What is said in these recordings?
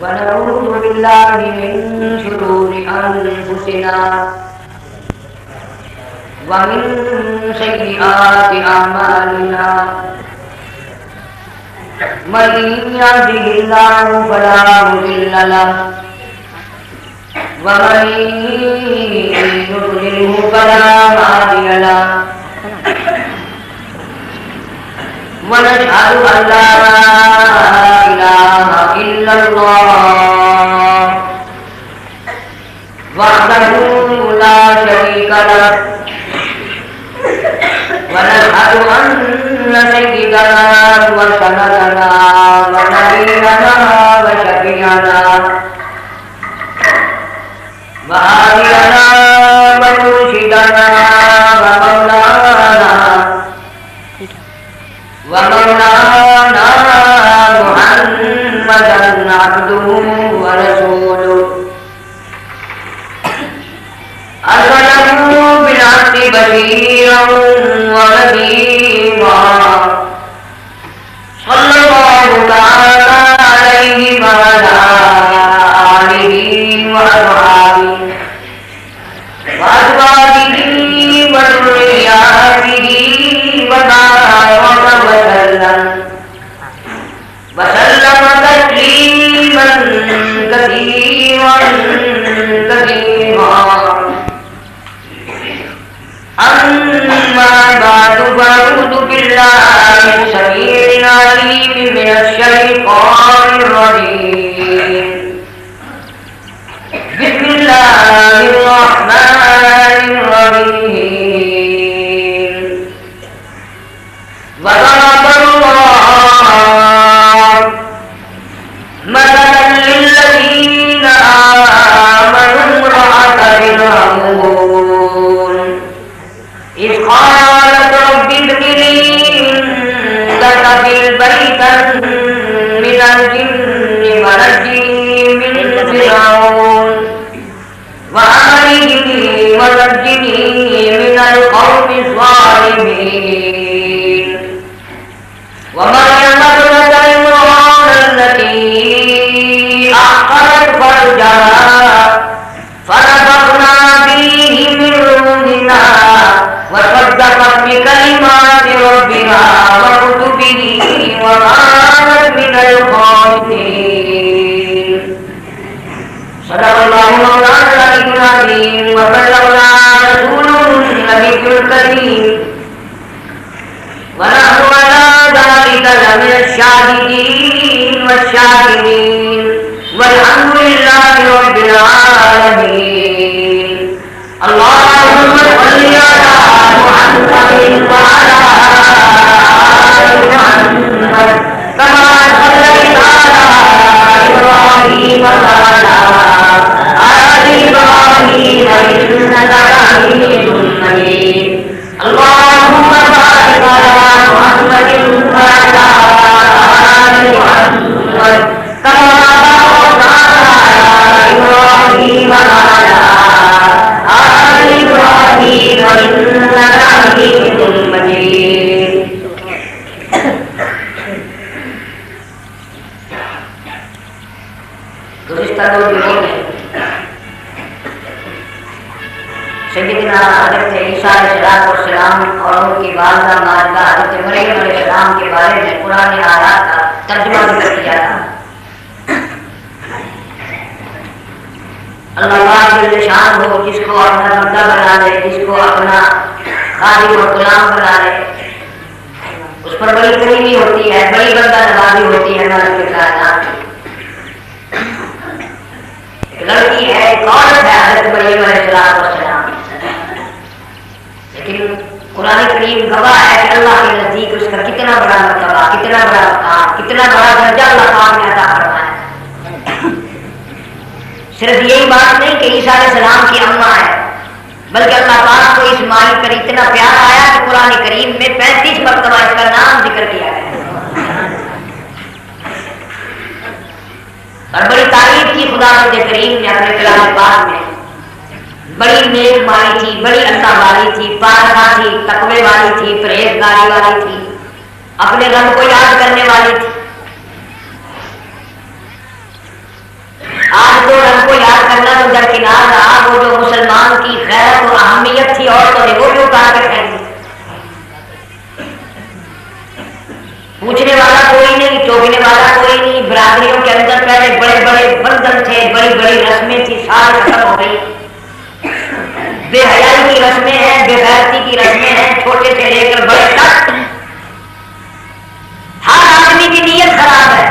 ونعوذ بالله من شرور أنفسنا ومن سيئات أعمالنا من يهده الله فلا مضل له ومن يضلله فلا هادي له ونشهد أن لا إله إلا الله وحده لا شريك له ونشهد أن سيدنا وسندنا ونبينا وشفيعنا وهادينا ومرشدنا ومولانا محمدا عبده ورسوله أرسله بالحق بشيرا ونذيرا صلى الله تعالى عليه وعلى آله وأصحابه وأزواجه وذرياته وبارك وسلم تسليما كثيرا أما بعد فأعوذ بالله السميع العليم من الشيطان الرجيم بسم الله الرحمن الرحيم وضرب الله مثلا للذين آمنوا امرأة فرعون إذ قالت رب ابن لي عندك بيتا من الجن ونجني من فرعون وعمله ونجني من القوم الظالمين ومريم ابنة عمران التي أحصنت فرجها فنفخنا فيه من روحنا وصدقت بكلمات ربها وكتبه وكانت من القانتين صدق الله مولانا العظيم وبلغنا رسوله النبي الكريم ونحن على ذلك لمن الشاهدين والشاكرين والحمد لله رب العالمين اللهم صل على محمد وعلى آل محمد كما صليت على إبراهيم وعلى آل إبراهيم إنك حميد مجيد اللهم بارك على محمد وعلى آل محمد كما باركت على إبراهيم وعلى آل إبراهيم إنك حميد مجيد گزشتہ دو دنوں میں سیدنا حضرت عیسیٰ علیہ السلام اور ان کی والدہ ماجدہ حضرت مریم علیہ السلام کے بارے میں قرآن آیات کا ترجمہ ذکر کیا تھا۔ اللہ پاک جل شان ہو جس کو اپنا بندہ بنا لے، جس کو اپنا خادم اور غلام بنا لے، اس پر بڑی کریمی ہوتی ہے، بڑی بندہ نوازی ہوتی ہے۔ مالک کائنات لڑکی ہے، ایک عورت ہے حضرت مریم علیہ السلام، لیکن قرآن کریم گواہ ہے کہ اللہ کے نزدیک اس کا کتنا بڑا مرتبہ، کتنا بڑا مقام، کتنا بڑا درجہ اللہ پاک نے عطا فرمایا۔ صرف یہی بات نہیں کہ عیسیٰ علیہ السلام کی اماں ہے، بلکہ اللہ پاک کو اسماعیل پر اتنا پیار آیا کہ قرآن کریم میں 35 مرتبہ اس کا نام ذکر کیا گیا اور بڑی تعریف کی خدا کریم نے اپنے کلام پاک میں۔ بڑی نیک مالی تھی، بڑی اللہ والی تھی، پارسا تھی، تقوی والی تھی، پرہیزگاری والی تھی، اپنے رب کو یاد کرنے والی تھی۔ کرنا تو درکنار رہا، وہ جو مسلمان کی غیرت و اہمیت تھی عورتوں نے وہ بھی اتار کے پھینک دی. پوچھنے والا کوئی نہیں، ٹوکنے والا کوئی نہیں. برادریوں کے اندر پہلے بڑے بڑے بندھن تھے، بڑی بڑی رسمیں تھی، ساری ختم ہو گئی. بے حیائی کی رسمیں ہیں، بے غیرتی کی رسمیں ہیں، چھوٹے سے لے کر بڑے تک. ہر آدمی کی نیت خراب ہے.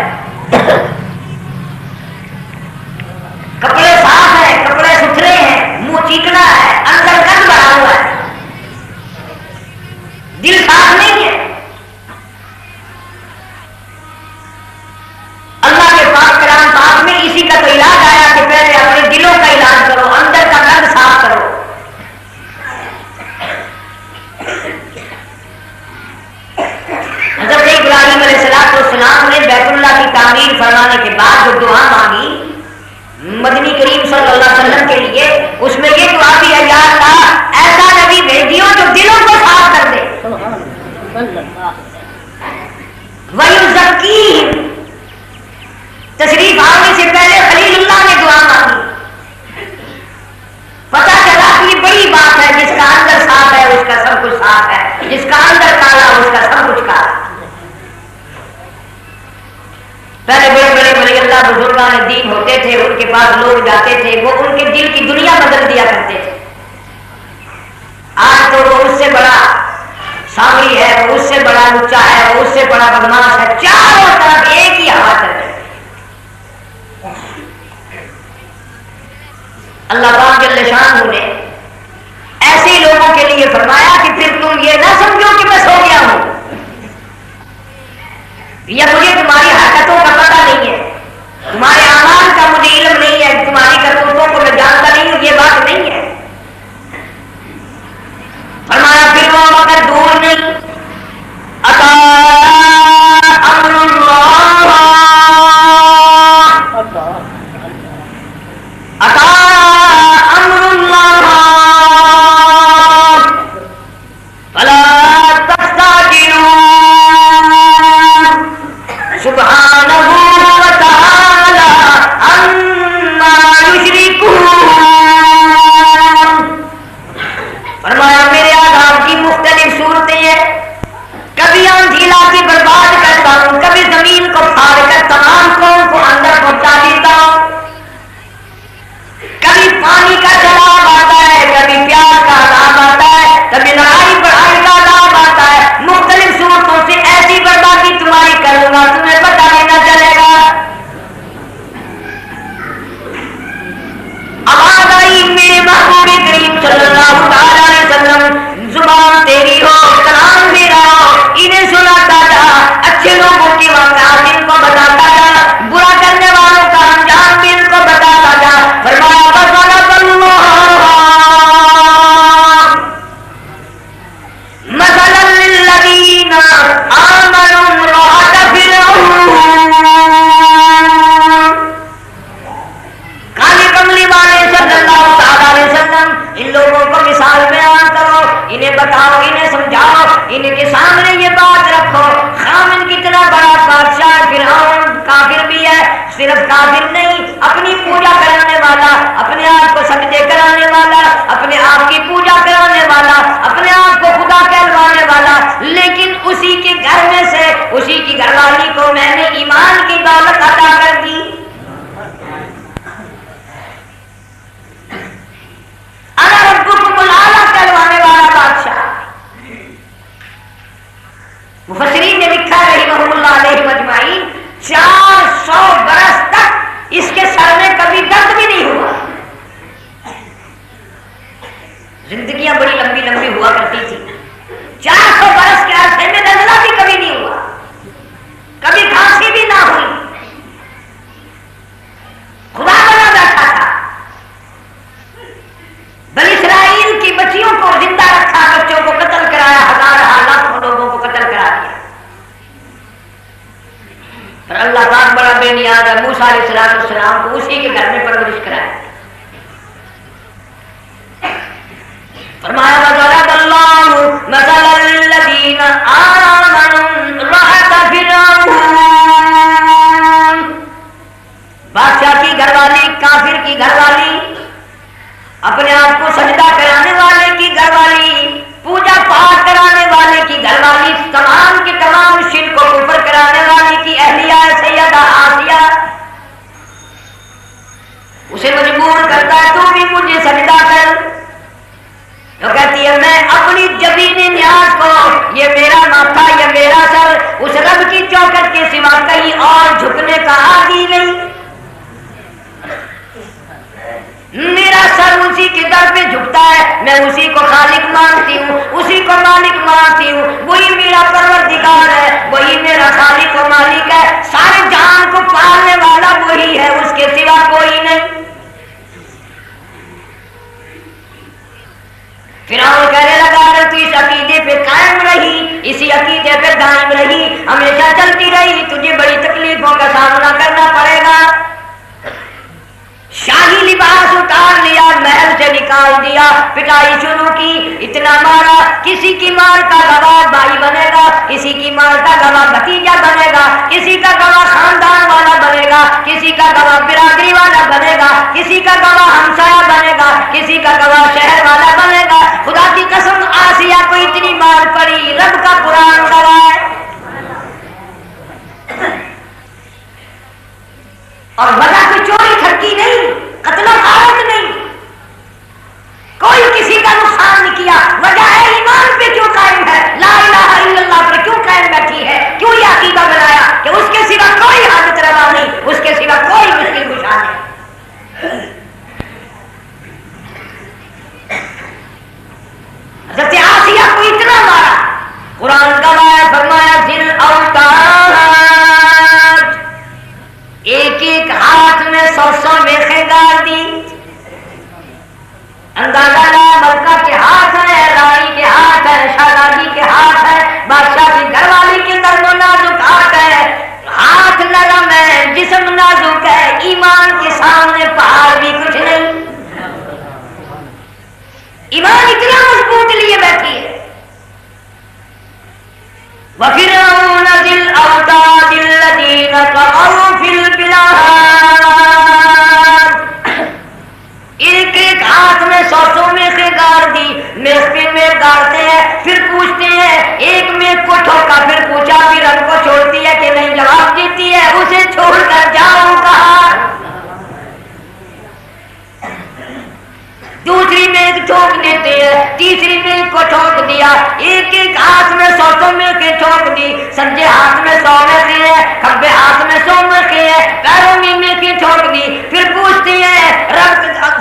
کپڑے صاف ہیں، کپڑے ستھرے ہیں، منہ چیکنا ہے، اندر گند بھرا ہوا ہے، دل صاف نہیں ہے. اللہ کے پاک کلام پاک میں اسی کا تو علاج آیا کہ پہلے اپنے دلوں کا علاج کرو، اندر کا گند صاف کرو. حضرت ابراہیم علیہ السلام نے بیت اللہ کی تعمیر فرمانے کے بعد جو دعا مانگی مدنی کریم صلی اللہ علیہ وسلم کے لیے، اس میں یہ دعا بھی ہے، یا اللہ ایسا نبی بھیجیو جو دلوں کو صاف کر دے. وَيُزَكِّيهِمْ، تشریف آنے سے پہلے خلیل اللہ نے دعا مانگی. پتہ چلا کہ یہ بڑی بات ہے، جس کا اندر صاف ہے اس کا سب کچھ صاف ہے، جس کا اندر کالا اس کا سب کچھ کالا. پہلے بڑے بڑے ولی اللہ بزرگان دین ہوتے تھے، ان کے پاس لوگ جاتے تھے، وہ ان کے دل کی دنیا بدل دیا کرتے تھے. آج تو وہ اس سے بڑا سامری ہے، وہ اس سے بڑا لچا ہے، وہ اس سے بڑا بدماش ہے، چاروں طرف ایک ہی ہوا چل رہی ہے. اللہ پاک جل شانہ نے ایسے لوگوں کے لیے فرمایا کہ پھر تم یہ نہ سمجھو کہ میں سو گیا ہوں یا مجھے تمہاری حرکتوں کا پتہ نہیں ہے، تمہارے اعمال کا مجھے علم نہیں ہے، تمہاری کرتوتوں کو میں جانتا نہیں ہوں، یہ بات نہیں ہے. فرمایا پھر وہ وقت دور نہیں، عطا امر اللہ، عطا امر اللہ فلا تستعجلوا سبحانہ وتعالی عما یشرکون. فرمایا میرے عذاب کی مختلف صورتیں ہیں، کبھی آندھی لا کے برباد کرتا ہوں، کبھی زمین کو پھاڑ کر تمام قوم کو اندر پہنچا دیتا ہوں، کبھی پانی کا سیلاب آتا ہے، کبھی پیار کا عذاب آتا ہے، کبھی لڑائی بڑھائی کا عذاب آتا ہے. مختلف صورتوں سے ایسی بربادی تمہاری کروں گا تمہیں پتہ بھی نہ چلے گا. آواز آئی میرے محبوب کریم صلی اللہ تعالی علیہ وسلم، زبان تیری ہو کلام میرا ہو، انہیں سناتا جا، اچھے لوگوں کی واقعات ان کو بتاتا جا، برا کرنے والوں کا انجام بھی ان کو بتاتا جا. فرمایا وَصَدَقَ اللَّهُ مَثَلًا لِلَّذِينَ آمَنُوا امْرَأَتَ فِرْعَوْنَ. کالی کملی والے صلی اللہ تعالی علیہ وسلم ان لوگوں کو مثال بیان کرو، انہیں بتاؤ، انہیں سمجھاؤ، انہیں کے سامنے یہ بات رکھو. خامن کتنا بڑا بادشاہ فرعون کافر بھی ہے، صرف کافر نہیں، اپنی پوجا کرانے والا، اپنے آپ کو سجدے کرانے والا، اپنے آپ کی پوجا کرانے والا، اپنے آپ کو خدا کہلوانے والا. لیکن اسی کے گھر میں سے اسی کی گھر والی کو میں نے ایمان کی دولت عطا کر دی. انا ربکم الاعلی کہلوانے والا بادشاہ. مفسرین نے لکھا رحمہ اللہ علیہ مجمعین 400 برس تک اس کے سر میں کبھی درد بھی نہیں ہوا. زندگیاں بڑی لمبی لمبی ہوا کرتی تھی، 400 برس کے عرصے میں نزلہ بھی کبھی نہیں ہوا، کبھی کھانسی بھی نہ ہوئی. خدا بنا بیٹھا تھا، بنی اسرائیل کی بچیوں کو زندہ رکھا، بچوں کو قتل کرایا، ہزار لاکھوں لوگوں کو قتل کرا دیا. پر اللہ پاک بڑا بے نیاز ہے، موسیٰ علیہ السلام کو اسی کے گھر میں پرورش کرایا. فرمایا وَضَرَبَ اللَّهُ مَثَلًا لِلَّذِينَ آمَنُوا امْرَأَتَ فِرْعَوْنَ. بادشاہ کی گھر والی، کافر کی گھر والی، میں اسی کو خالق مانتی ہوں، اسی کو مالک مانتی ہوں، وہی میرا پروردگار ہے، وہی میرا خالق و مالک ہے، سارے جہان کو پالنے والا وہی ہے، اس کے سوا کوئی نہیں۔ فرعون کہنے لگا اگر تو اس عقیدے پہ قائم رہی، اسی عقیدے پہ دائم رہی، ہمیشہ چلتی رہی، تجھے بڑی تکلیفوں کا سامنا کرنا پڑے گا۔ شاہی لباس اتار لیا، محل سے نکال دیا، پٹائی شروع کی، اتنا مارا، کسی کی مار کا گواہ بھائی بنے گا، کسی کی مار کا گواہ بھتیجا بنے گا، کسی کا گواہ خاندان والا بنے گا، کسی کا گواہ برادری والا بنے گا، کسی کا گواہ ہمسایہ بنے گا، کسی کا گواہ شہر والا بنے گا۔ خدا کی قسم آسیہ کو اتنی مار پڑی، رب کا قرآن گواہ ہے۔ اور وجہ کوئی چوری ٹھگی نہیں، قتل و غارت نہیں، کوئی کسی کا نقصان نہیں کیا، وجہ ہے ایمان پہ کیوں قائم ہے، لا الہ الا اللہ پہ کیوں قائم بیٹھی ہے، کیوں یہ عقیدہ بنایا کہ اس کے سوا کوئی حاجت روا نہیں، اس کے سوا کوئی مشکل کشا نہیں۔ حضرت آسیہ کو اتنا مارا، قرآن گواہ ہے، فرمایا ذل اوتاد، ایک ایک ہاتھ میں 100 میخیں ڈال دی۔ اندازہ لگا ملکہ کے ہاتھ ہے، رانی کے ہاتھ ہے، شہزادی کے ہاتھ ہے، بادشاہ کی گھر والی کے نرم و نازک ہاتھ ہے، ہاتھ نرم ہے، جسم نازک ہے، ایمان کے سامنے پہاڑ بھی کچھ نہیں، ایمان اتنا مضبوط لیے بیٹھی ہے۔ وَفِرْعَوْنَ ذِي الْأَوْتَادِ الَّذِينَ طَغَوْا فِي الْبِلَادِ، ایک ایک ہاتھ میں 100 میخیں گاڑ دی، میخ پہ میخ گاڑتے ہیں، پھر پوچھتے ہیں، ایک میخ کو ٹھوکا، پھر پوچھا پھر رب کو چھوڑتی ہے کہ نہیں، جواب دیتی ہے اسے چھوڑ کر جاؤں کہاں۔ دوسری میخ ٹھوک دیتے ہیں، تیسری میخ کو ٹھوک دیا، ایک ایک ہاتھ میں 100 میخیں ٹھوک دی، سجے ہاتھ میں 100 میخیں ہیں، کھبے ہاتھ میں 100 میخیں ہیں، پیروں میں میخیں ٹھوک دی، پھر پوچھتی ہیں رب،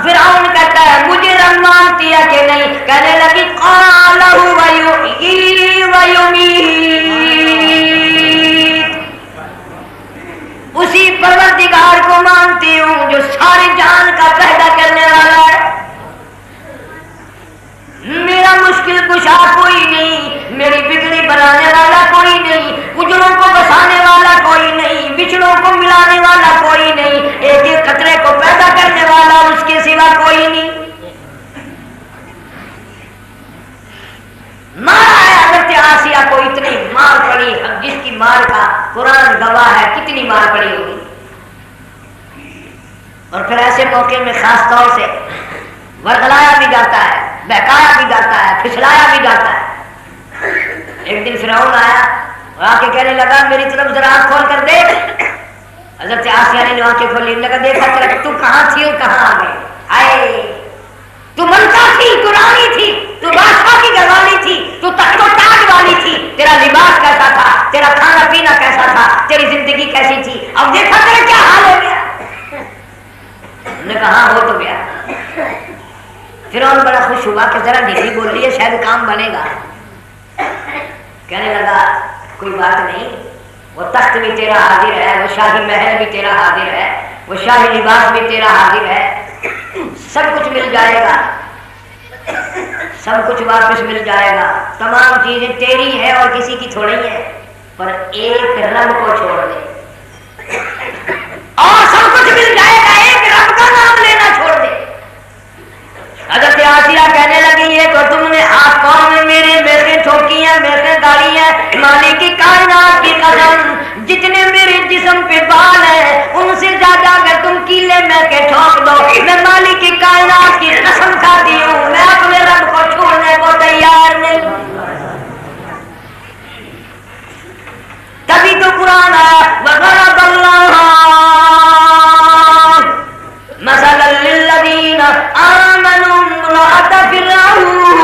فرعون کہتا ہے مجھے رب مانتی ہے کہ نہیں، کہنے لگی قال هو يحيي ويميت، اسی پروردگار کو مانتی ہوں جو سارے جان کا پیدا کرنے والا ہے، میرا مشکل کشا کوئی نہیں، میری بگڑی بنانے والا کوئی نہیں، اجڑوں کو بسانے والا کوئی نہیں، بچڑوں کو ملانے والا کوئی نہیں، ایک ایک قطرے کو پیدا کرنے والا اس کے سوا کوئی نہیں۔ مارا ہے حضرت آسیہ کو، اتنی مار پڑی جس کی مار کا قرآن گواہ ہے کتنی مار پڑی ہوگی۔ اور پھر ایسے موقع میں خاص طور سے ورغلایا بھی جاتا ہے، بہکایا بھی جاتا ہے، پھسلایا بھی جاتا ہے۔ ایک دن فرعون آیا اور آ کے کہنے لگا میری طرف ذرا آنکھ کھول کر دیکھ۔ حضرت آسیہ نے جو آنکھیں کھولی لگا دیکھا تو کہاں تھی اور کہاں آ گئی، آئے تو ملکہ تھی، تو رانی تھی، تو بادشاہ کی گھر والی تھی، تو تخت و تاج والی تھی، تیرا لباس کیسا تھا، تیرا کھانا پینا کیسا تھا، تیری زندگی کیسی تھی، اب دیکھا تیرا کیا حال ہو گیا۔ نے کہا ہو تو گیا۔ فرعون بڑا خوش ہوا کہ ذرا دھیمی بول رہی ہے شاید کام بنے گا، کہنے لگا کوئی بات نہیں، وہ تخت بھی تیرا حاضر ہے، وہ شاہی محل بھی تیرا حاضر ہے، وہ شاہی لباس بھی تیرا حاضر ہے، سب کچھ مل جائے گا، سب کچھ واپس مل جائے گا، تمام چیزیں تیری ہے اور کسی کی تھوڑی ہے، پر ایک رب کو چھوڑ دے اور سب کچھ مل جائے گا، ایک رب کا نام لینا چھوڑ دے۔ حضرت آسیہ کہنے لگی یہ تو تم نے ہاتھ پاؤں میں میرے میخیں ٹھوکی ہیں، میخیں گاڑی ہیں، مالک کی کائنات کی قسم جتنے میرے جسم پہ بال ہیں ان سے زیادہ اگر تم کیلے میخیں ٹھوک دو میں مالک کی کائنات کی قسم کھاتی ہوں میں اپنے رب کو چھوڑنے کو تیار نہیں۔ تبھی تو قرآن آیا وَضَرَبَ اللَّهُ مَثَلًا لِلَّذِينَ آمَنُوا امْرَأَتَ فِرْعَوْنَ،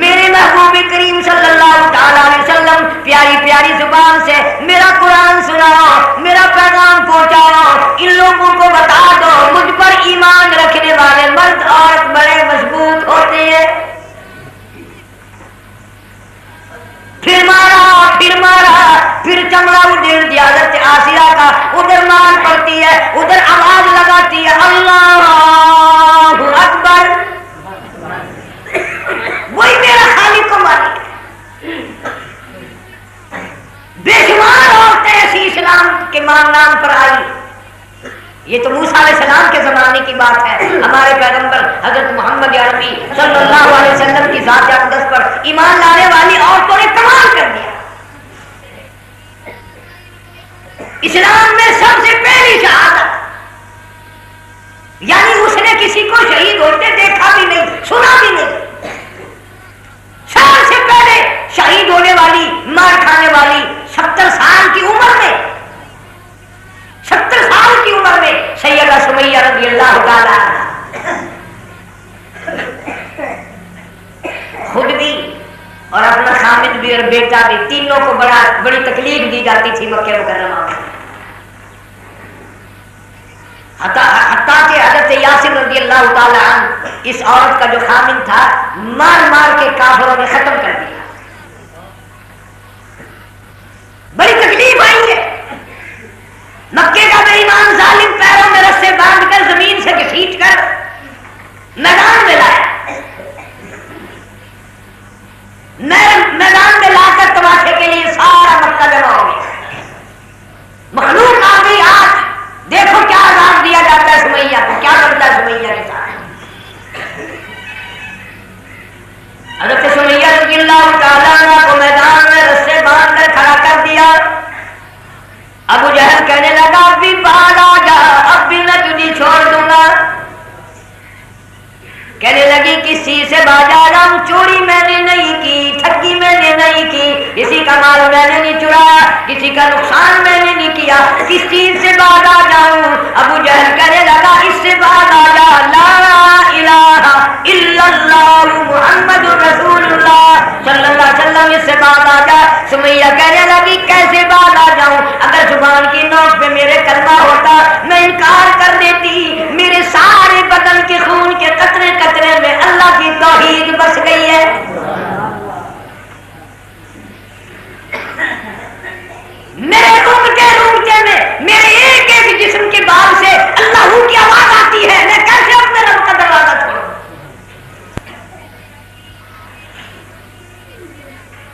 میرے محبوب کریم صلی اللہ تعالی علیہ وسلم پیاری پیاری زبان سے میرا قرآن سناؤ، میرا پیغام پہنچاؤ، ان لوگوں کو بتا دو مجھ پر ایمان رکھنے والے مرد عورت بڑے مضبوط ہوتے ہیں۔ پھر مارا، پھر چمڑا ادھر دیا حضرت آسیہ کا، ادھر مار پڑتی ہے، ادھر آواز لگاتی ہے اللہ اکبر، وہی میرا خالق و مالک ہے۔ بے شمار عورتیں ایسی اسلام کے نام پر آئی، یہ تو موسیٰ علیہ السلام کے زمانے کی بات ہے، ہمارے پیغمبر حضرت محمد عربی صلی اللہ علیہ وسلم کی ذات اقدس پر ایمان لانے والی عورتوں نے کمال کر دیا۔ اسلام میں سب سے پہلی شہادت، یعنی اس نے کسی کو شہید ہوتے دیکھا بھی نہیں، سنا بھی نہیں، سب سے پہلے شہید ہونے والی، مار کھانے والی 70 سال کی عمر میں، 70 سال کی عمر میں سیدہ سمیہ رضی اللہ تعالی عنہا خود بھی اور اپنا خامد بھی اور بیٹا بھی، تینوں کو بڑی تکلیف دی جاتی تھی مکہ مکرمہ میں، حتیٰ کہ حضرت یاسر رضی اللہ تعالی عنہ اس عورت کا جو خامد تھا مار مار کے کافروں نے ختم کر دیا۔ بڑی تکلیف آئی ہے، مکے کا بے ایمان ظالم پیروں میں رسے باندھ کر زمین سے گھسیٹ کر میدان میں لایا، میدان میں لا کر تماشے کے لیے سارا مکہ جمع ہو گیا، مخلوق آ گئی، آج دیکھو کیا عذاب دیا جاتا ہے سمیہ کو، کیا کرتا ہے سمیہ کے ساتھ۔ حضرت سمیہ رضی اللہ تعالیٰ عنہ کو میدان میں رسے باندھ کر کھڑا کر دیا۔ ابو جہل کہنے لگا اب بھی باہر آ جا، اب بھی میں تجھے چھوڑ دوں گا۔ کہنے لگی کس چیز سے باز آ جاؤں، چوری میں نے نہیں کی، ٹھگی میں نے نہیں کی، کسی کا مال میں نے نہیں چرایا، کسی کا نقصان میں نے نہیں کیا، کس چیز سے باز آ جاؤں؟ ابو جہل کہنے لگا اس سے باز آ جا، لا الہ الا اللہ محمد رسول اللہ صلی اللہ علیہ وسلم، اس سے باز آ جا۔ سمیہ کہنے لگی کیسے باز آ جاؤں؟ اگر زبان کی نوک پہ میرے کلمہ ہوتا میں انکار کر دیتی، میرے سارے بدن کے خون کے قطرے قطرے میں اللہ کی توحید بس گئی ہے۔ میرے رونگٹے میں میرے ایک ایک جسم کے بعد سے اللہ کی آواز آتی ہے، میں کیسے اپنے رب کا دروازہ چھوڑوں؟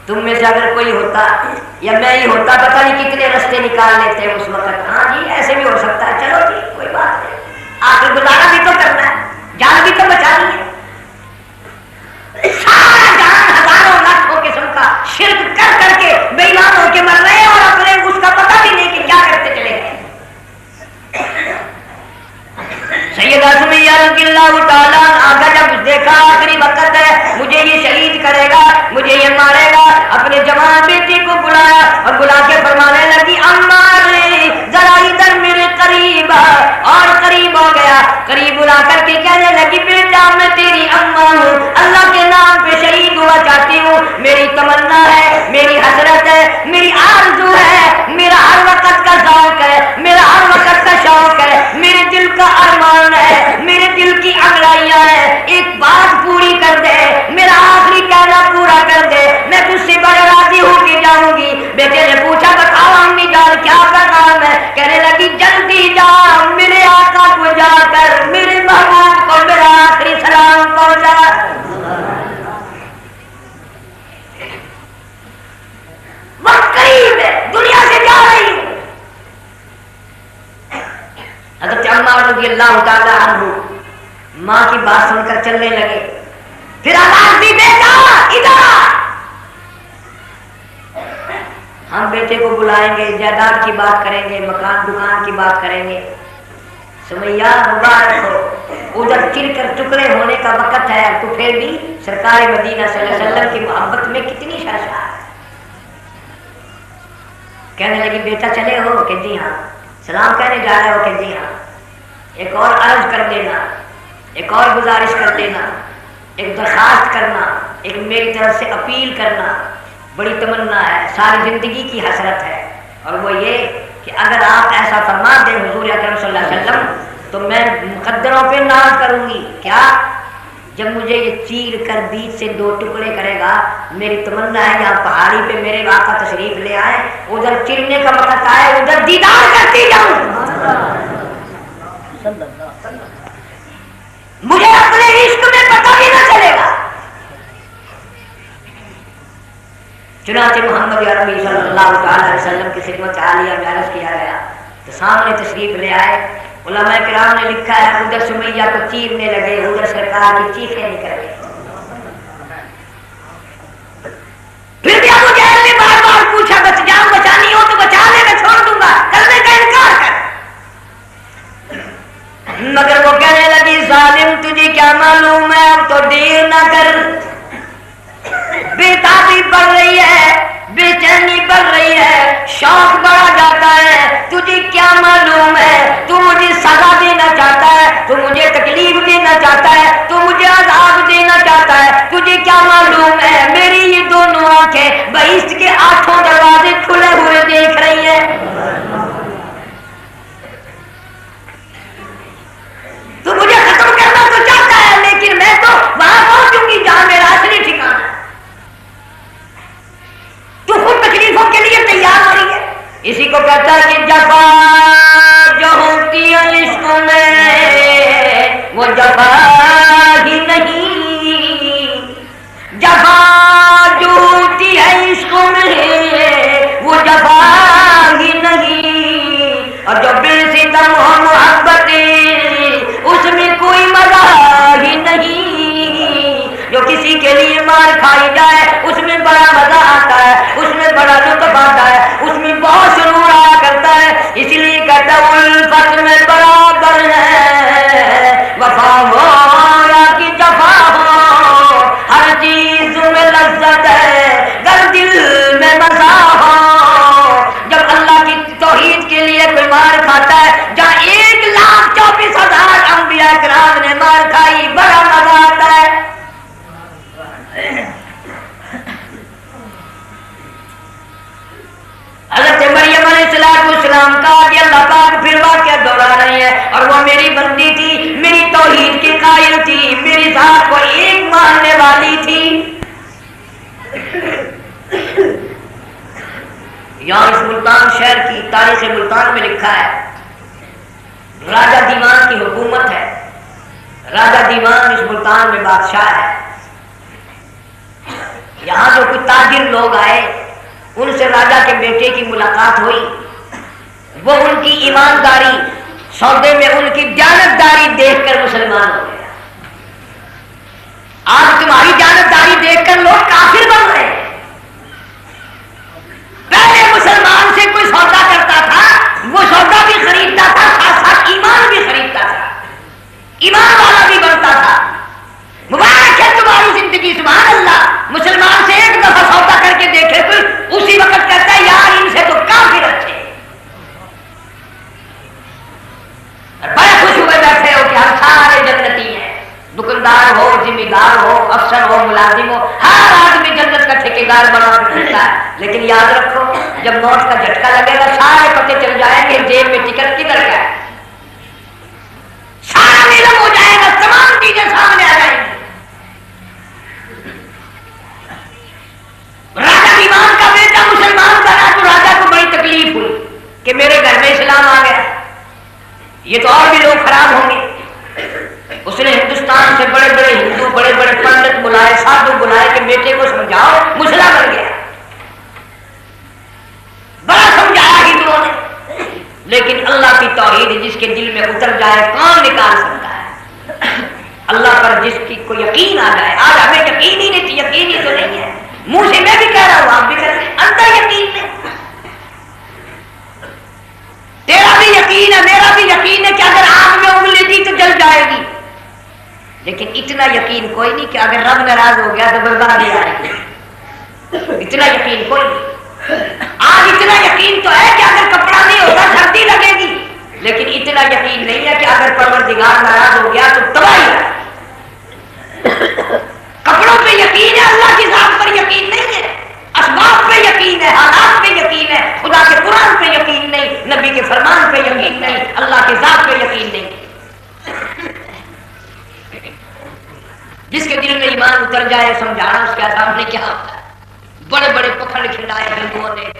تم میں سے اگر کوئی ہوتا یا میں ہی ہوتا پتہ نہیں کتنے رستے نکال لیتے اس وقت۔ ہاں جی ایسے بھی ہو سکتا ہے، چلو جی کوئی بات نہیں، آخر گزارا بھی تو کرنا ہے، جان بھی تو بچانی ہے۔ سارا جان ہزاروں لاکھوں قسم کا شرک کر کر کے بے ایمان ہو کے مر رہے ہیں اور اپنے اس کا پتہ بھی نہیں کہ کیا کرتے چلے گئے۔ سیدہ سمیہ رضی اللہ تعالیٰ آگا جب دیکھا آخری وقت ہے، مجھے یہ شہید کرے گا، مجھے یہ مارے گا، اپنے جوان بیٹی کو بلایا اور بلا کے فرمانے لگی عمار ذرا ادھر میرے قریب، اور قریب ہو گیا، قریب بلا کر کے کہنے لگی بیٹا میں تیری اماں ہوں، اللہ کے نام پہ شہید ہوا چاہتی ہوں، میری تمنا ہے، میری حسرت ہے، میری آرزو ہے، میرا ہر وقت کا ذوق ہے، میرا ہر وقت کا شوق ہے، میرے دل کا ارمان ہے، میرے دل کی انگڑائیاں ہیں، ایک بات پوری کر دے، میرا آخری کہنا پورا کر دے، میں تجھ سے بڑا راضی ہو کے جاؤں گی۔ بیٹے نے پوچھا بتاؤ امی جان کیا پیغام ہے؟ کہنے لگی جلدی جا، میرے آقا کو جا کر میرے محبوب کو میرا آخری سلام پہنچا۔ وقت قریب ہے، دنیا سے جا رہی ہوں۔ حضرت عمار رضی اللہ تعالی عنہ ماں کی بات سن کر چلنے لگے، پھر آواز دی بیٹا ادھر، ہم بیٹے کو بلائیں گے، جائیداد کی بات کریں گے، مکان دکان کی بات کریں گے۔ سمیہ مبارک ہو، ادھر چر کر ٹکڑے ہونے کا وقت ہے، تو پھر بھی سرکار مدینہ صلی اللہ علیہ وسلم کی محبت میں کتنی شرشار ہے۔ کہنے لگی بیٹا چلے ہو؟ کہ جی ہاں۔ سلام کہنے جا رہے ہو؟ کہ جی ہاں۔ ایک اور عرض کر دینا، ایک اور گزارش کر دینا، ایک درخواست کرنا، ایک میری طرف سے اپیل کرنا، بڑی تمنا ہے، ساری زندگی کی حسرت ہے، اور وہ یہ کہ اگر آپ ایسا فرما دیں حضور اکرم صلی اللہ علیہ وسلم تو میں مقدروں پہ ناز کروں گی۔ کیا؟ جب مجھے یہ چیر کر بیچ سے دو ٹکڑے کرے گا، میری تمنا ہے یہاں پہاڑی پہ میرے آقا تشریف لے آئے، ادھر چرنے کا وقت آئے، ادھر دیدار کرتی جاؤں، مجھے اپنے عشق میں پتہ بھی نہ چلے گا۔ چنانچہ محمد عربی صلی اللہ تعالی علیہ وسلم کی خدمت عالیہ میں عرض کیا گیا تو سامنے تشریف لے آئے۔ علماء کرام نے لکھا ہے ادھر سمیہ کو چیرنے لگے، ادھر سرکار کی چیخیں نکل گئی۔ پھر بھی ابو جہل نے بار بار پوچھا بچ جاؤں، بچانی ہو تو بچا لے، میں چھوڑ دوں گا، کرنے کا انکار کر۔ مگر وہ کہنے لگی ظالم تجھے کیا معلوم ہے، اب تو دیر نہ کر، بےتابی بڑھ رہی ہے، بے چینی بڑھ رہی ہے، شوق بڑھا جاتا ہے، تجھے کیا معلوم ہے، تو مجھے سزا دینا چاہتا ہے، تو مجھے تکلیف دینا چاہتا ہے، تو مجھے عذاب دینا چاہتا ہے، تجھے کیا معلوم ہے میری یہ دونوں آنکھیں بہشت کے 8 دروازے کھلے ہوئے دیکھ رہی ہیں، تو مجھے ختم کرنا تو چاہتا ہے لیکن میں تو وہاں پہنچوں گی جہاں میرا اصلی ٹھکانہ ہے، تو خود تکلیفوں کے لیے تیار ہو رہی ہے۔ اسی کو کہتا ہے کہ جفا جو ہوتی ہے عشق میں وہ جفا ہی نہیں، جفا جو ہوتی ہے عشق میں وہ جفا ہی نہیں، اور جو بے ستم ہو محبت اس میں کوئی مزہ ہی نہیں، جو کسی کے لیے مار کھائی جائے اس میں بڑا مزہ آتا ہے، اس میں بڑا لطف آتا ہے، اس میں بہت سرور آیا کرتا ہے، اس لیے کہتا ہے الفت میں برابر ہے، وفا ہو یا کہ جفا ہو، ہر چیز میں لذت ہے گر دل میں مزہ ہو۔ جب اللہ کی توحید کے لیے کوئی مار کھاتا ہے، جہاں 1,24,000 انبیاء کرام نے مار کھائی، بڑا مزہ آتا ہے۔ حضرت مریم علیہ السلام کا کہ اللہ پاک پھر واقعہ دوہرا رہے ہیں، اور وہ میری بندی تھی، میری توحید کی قائل تھی، میری ذات کو ایک ماننے والی تھی۔ یہاں اس ملتان شہر کی تاریخ ملتان میں لکھا ہے راجہ دیوان کی حکومت ہے، راجہ دیوان اس ملتان میں بادشاہ ہے۔ یہاں جو کچھ تاجر لوگ آئے ان سے راجہ کے بیٹے کی ملاقات ہوئی، وہ ان کی ایمانداری سودے میں ان کی دیانتداری دیکھ کر مسلمان ہو گیا۔ آج تمہاری دیانتداری دیکھ کر لوگ کافر بن رہے ہیں۔ پہلے مسلمان سے کوئی سودا کرتا تھا، وہ سودا بھی خریدتا تھا، ساتھ ساتھ ایمان بھی خریدتا تھا، ایمان والا بھی بنتا تھا۔ مبارک ہے تمہاری زندگی، سبحان اللہ۔ مسلمان سے ایک دفعہ سودا کر کے دیکھے کوئی، اسی وقت کہتا ہے یار ان سے تو کافر اچھے، بڑے خوش ہوئے بیٹھے ہو کہ ہم سارے جنتی ہیں، دکاندار ہو، ذمہ دار ہو، افسر ہو، ملازم ہو، ہر آدمی جنت کا ٹھیکیدار بنا پھرتا ہے۔ لیکن یاد رکھو جب موت کا جھٹکا لگے گا سارے پتے چل جائیں گے جیب میں ٹکٹ کدھر گیا، سارا نیلم ہو جائے گا، تمام چیزیں سامنے آ جائیں گی۔ راجہ دیوان کا بیٹا مسلمان بنا تو راجہ کو بڑی تکلیف ہوئی کہ میرے گھر میں اسلام آ گیا، یہ تو اور بھی لوگ خراب ہوں گے۔ اس نے ہندوستان سے بڑے بڑے ہندو، بڑے بڑے پنڈت بلائے، سادھو بلائے کہ بیٹے کو سمجھاؤ، مسلح بن گیا، بڑا سمجھایا ہندوؤں نے، لیکن اللہ کی توحید جس کے دل میں اتر جائے کون نکال سکتا ہے؟ اللہ پر جس کی کو یقین آ جائے، آج ہمیں یقین ہی نہیں، یقین ہی تو نہیں ہے، منہ سے میں بھی کہہ رہا ہوں آپ بھی کہہ رہے ہیں، اندر یقین نہیں، تیرا بھی یقین ہے، میرا بھی یقین ہے کہ اگر آگ میں انگلی دی تو جل جائے گی، لیکن اتنا یقین کوئی نہیں کہ اگر رب ناراض ہو گیا تو بربادی آئے گی، اتنا یقین کوئی نہیں۔ آج اتنا یقین تو ہے کہ اگر کپڑا نہیں ہوگا سردی لگے گی، لیکن اتنا یقین نہیں ہے کہ اگر پروردگار ناراض ہو گیا تو تباہی ہے۔ کپڑوں پہ یقین ہے، اللہ کی ذات پر یقین نہیں ہے، اسباب لگا ہے سمجھانا اس کے سامنے کیا ہوتا ہے. بڑے بڑے پکھڑ کھلائے ہندوؤں نے